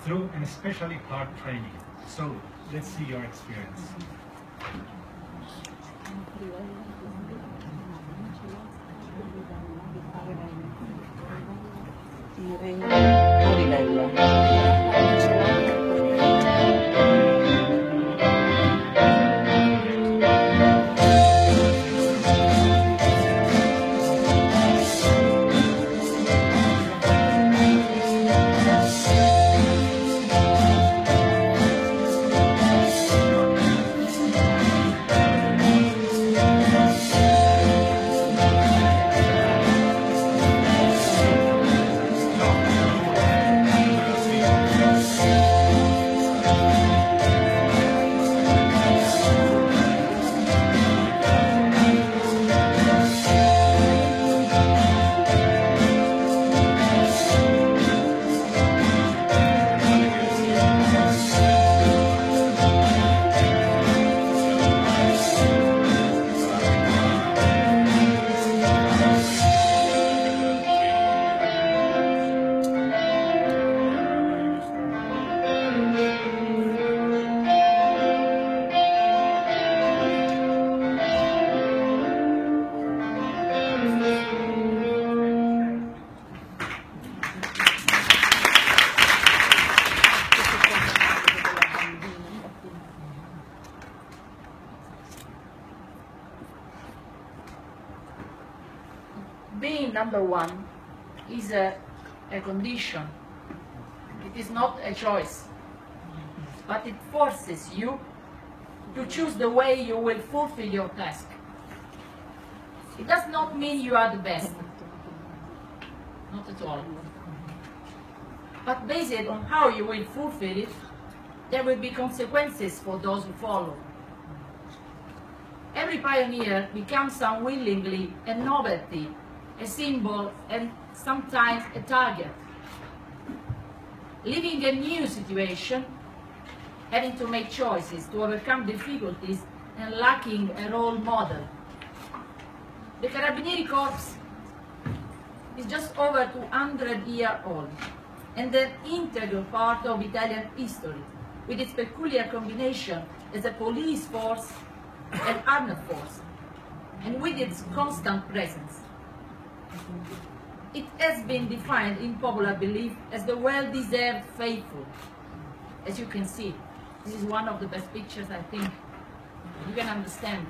through an especially hard training. So, let's see your experience. Being number one is a condition. It is not a choice, but it forces you to choose the way you will fulfill your task. It does not mean you are the best, not at all. But based on how you will fulfill it, there will be consequences for those who follow. Every pioneer becomes unwillingly a novelty, a symbol, and sometimes a target. Living a new situation, having to make choices to overcome difficulties, and lacking a role model. The Carabinieri Corps is just over 200 years old and an integral part of Italian history, with its peculiar combination as a police force and armed force, and with its constant presence. It has been defined in popular belief as the well-deserved faithful. As you can see, this is one of the best pictures, I think. You can understand,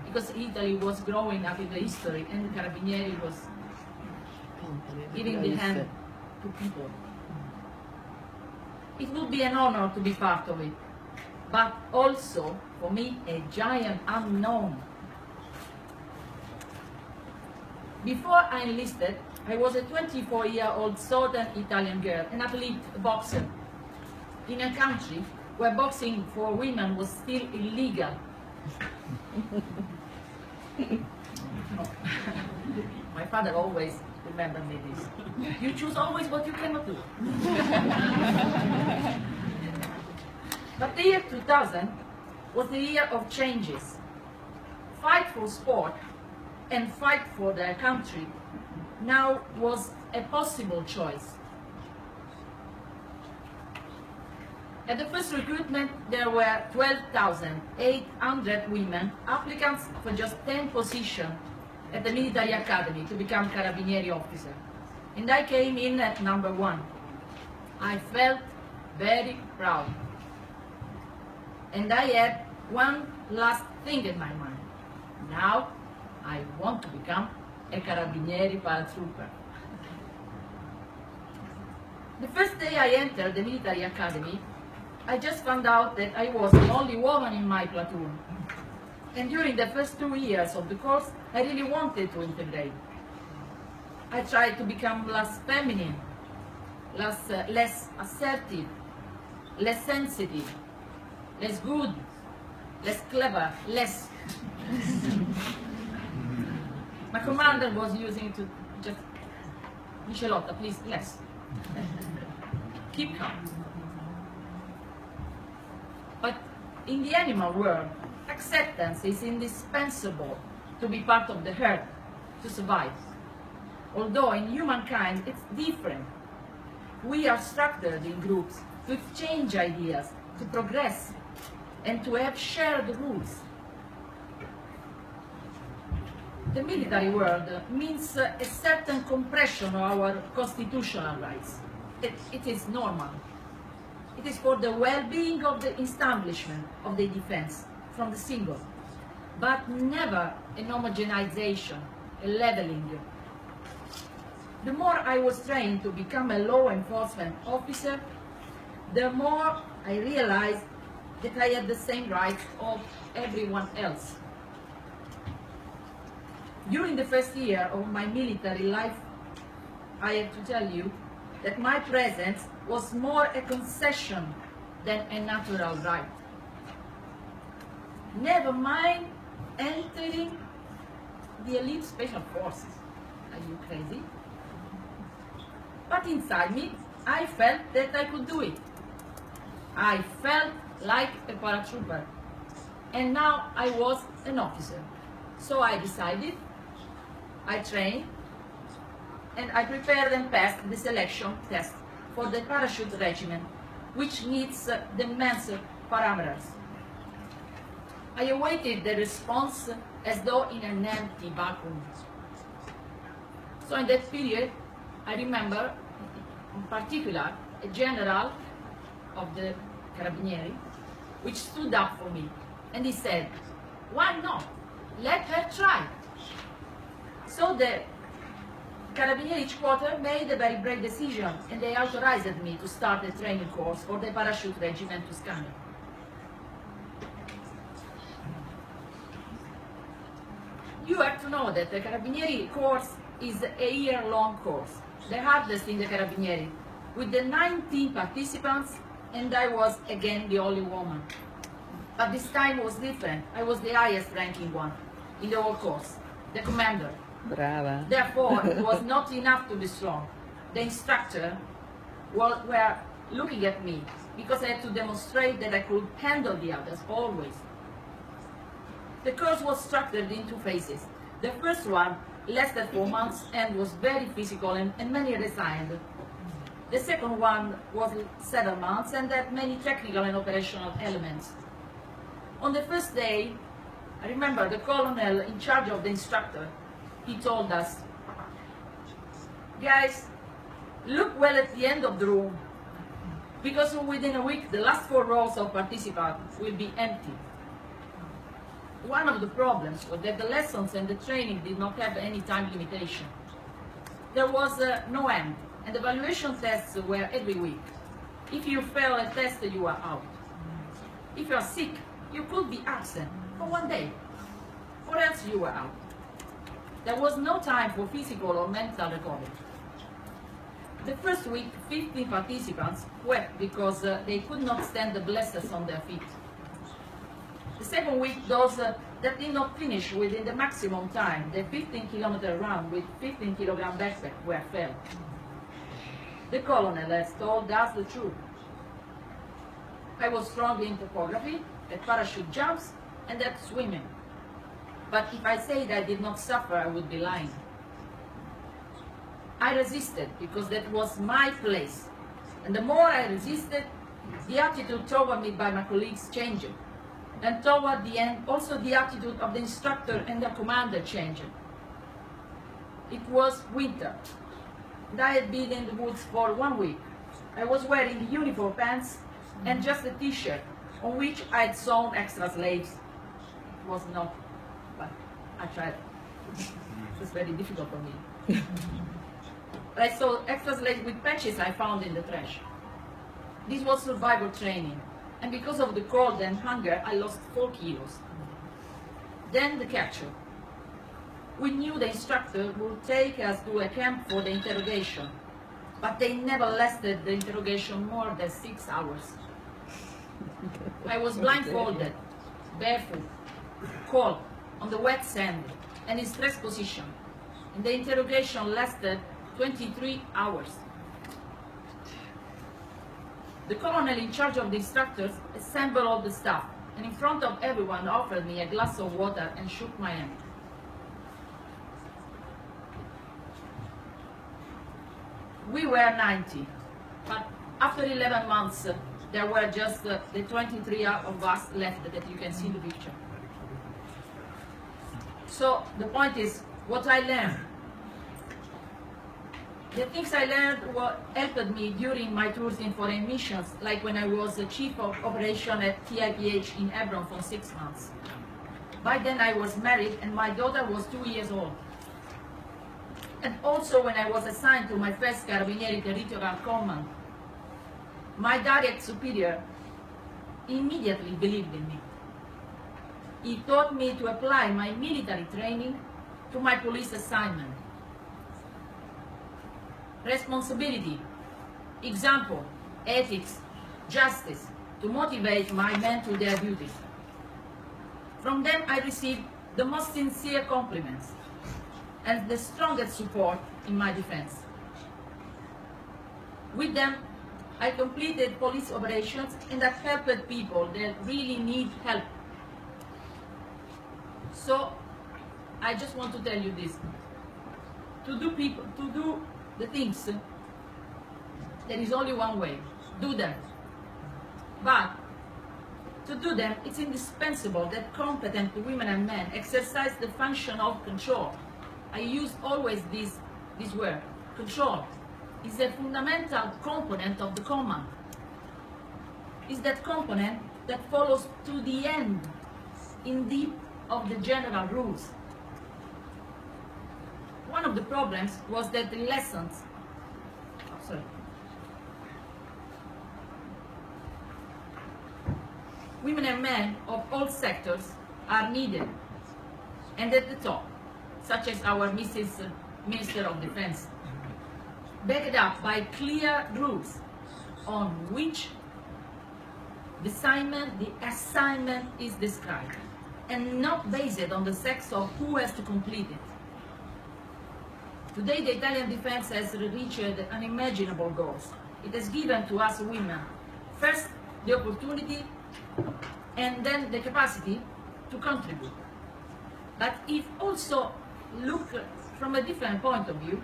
because Italy was growing up in the history and the Carabinieri was giving the hand to people. It would be an honor to be part of it, but also, for me, a giant unknown. Before I enlisted, I was a 24-year-old southern Italian girl, an athlete, a boxer, in a country where boxing for women was still illegal. My father always remembered me this. You choose always what you cannot do. But the year 2000 was the year of changes. Fight for sport and fight for their country now was a possible choice. At the first recruitment, there were 12,800 women applicants for just 10 positions at the military academy to become Carabinieri officer. And I came in at number one. I felt very proud. And I had one last thing in my mind. Now, I want to become a Carabinieri paratrooper. The first day I entered the military academy, I just found out that I was the only woman in my platoon. And during the first 2 years of the course, I really wanted to integrate. I tried to become less feminine, less assertive, less sensitive, less good, less clever, less. My commander was using to just, Micelotta, please, less. Keep calm. But in the animal world, acceptance is indispensable to be part of the herd, to survive. Although in humankind it's different. We are structured in groups, to exchange ideas, to progress, and to have shared rules. The military world means a certain compression of our constitutional rights. It is normal. It is for the well-being of the establishment of the defense from the single, but never an homogenization, a leveling. The more I was trained to become a law enforcement officer, the more I realized that I had the same rights of everyone else. During the first year of my military life, I have to tell you that my presence was more a concession than a natural right. Never mind entering the elite special forces. Are you crazy? But inside me, I felt that I could do it. I felt like a paratrooper. And now I was an officer. So I decided, I trained, and I prepared and passed the selection test for the parachute regiment, which needs the immense parameters. I awaited the response as though in an empty vacuum. So in that period, I remember in particular a general of the Carabinieri, which stood up for me, and he said, "Why not? Let her try." So the Carabinieri quarter made a very brave decision, and they authorized me to start a training course for the parachute regiment Tuscania. You have to know that the Carabinieri course is a year-long course, the hardest in the Carabinieri, with the 19 participants, and I was again the only woman. But this time was different. I was the highest ranking one in the whole course, the commander. Brava. Therefore, it was not enough to be strong. The instructor were looking at me because I had to demonstrate that I could handle the others always. The course was structured in 2 phases. The first one lasted 4 months and was very physical, and many resigned. The second one was 7 months and had many technical and operational elements. On the first day, I remember the colonel in charge of the instructor, he told us, "Guys, look well at the end of the room, because within a week the last 4 rows of participants will be empty." One of the problems was that the lessons and the training did not have any time limitation. There was no end, and the evaluation tests were every week. If you fail a test, you are out. If you are sick, you could be absent for 1 day, or else you were out. There was no time for physical or mental recovery. The first week, 15 participants wept because they could not stand the blasters on their feet. The second week, those that did not finish within the maximum time, the 15-kilometer run with 15-kilogram backpack, were failed. The colonel has told us the truth. I was strong in topography, at parachute jumps, and at swimming. But if I said I did not suffer, I would be lying. I resisted because that was my place. And the more I resisted, the attitude toward me by my colleagues changed. And toward the end, also the attitude of the instructor and the commander changed. It was winter, and I had been in the woods for 1 week. I was wearing uniform pants and just a t-shirt on which I had sewn extra sleeves. It was not, but I tried. It was very difficult for me. But I saw extra sleeves with patches I found in the trash. This was survival training. And because of the cold and hunger, I lost 4 kilos. Then the capture. We knew the instructor would take us to a camp for the interrogation, but they never lasted the interrogation more than 6 hours. I was blindfolded, barefoot, cold, on the wet sand, and in stress position. And the interrogation lasted 23 hours. The colonel in charge of the instructors assembled all the staff, and in front of everyone offered me a glass of water and shook my hand. We were 90, but After 11 months, there were just the 23 of us left that you can see the picture. So the point is, what I learned. The things I learned helped me during my tours in foreign missions, like when I was the chief of operation at TIPH in Hebron for 6 months. By then I was married and my daughter was 2 years old. And also when I was assigned to my first Carabinieri territorial command, my direct superior immediately believed in me. He taught me to apply my military training to my police assignment. Responsibility, example, ethics, justice, to motivate my men to their duties. From them I received the most sincere compliments and the strongest support in my defense. With them, I completed police operations and I helped people that really need help. So, I just want to tell you this. To do the things, there is only one way. Do them. But to do them, it's indispensable that competent women and men exercise the function of control. I use always this word. Control is a fundamental component of the command. It's that component that follows to the end in deep of the general rules. One of the problems was that the lessons, women and men of all sectors are needed, and at the top, such as our Mrs. Minister of Defense, backed up by clear rules on which the assignment is described, and not based on the sex of who has to complete it. Today, the Italian defense has reached unimaginable goals. It has given to us women, first, the opportunity, and then the capacity to contribute. But if also look from a different point of view,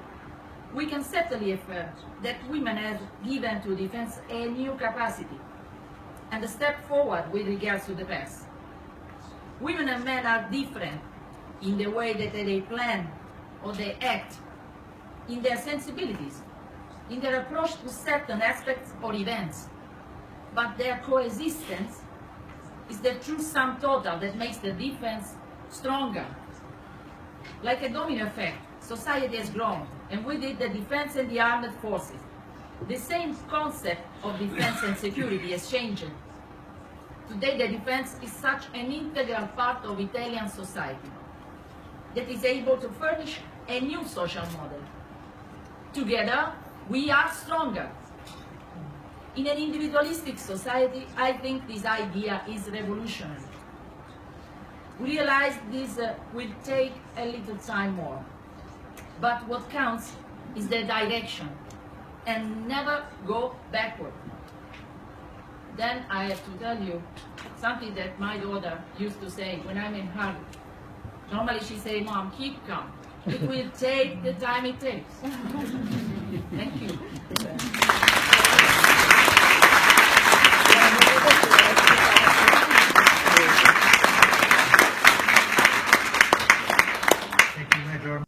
we can certainly affirm that women have given to defense a new capacity and a step forward with regards to the past. Women and men are different in the way that they plan or they act, in their sensibilities, in their approach to certain aspects or events. But their coexistence is the true sum total that makes the defense stronger. Like a domino effect, society has grown, and with it the defense and the armed forces. The same concept of defense and security has changed. Today the defense is such an integral part of Italian society that is able to furnish a new social model. Together, we are stronger. In an individualistic society, I think this idea is revolutionary. We realize this will take a little time more. But what counts is the direction, and never go backward. Then I have to tell you something that my daughter used to say when I'm in hurry. Normally she say, "Mom, keep calm. It will take the time it takes." Thank you.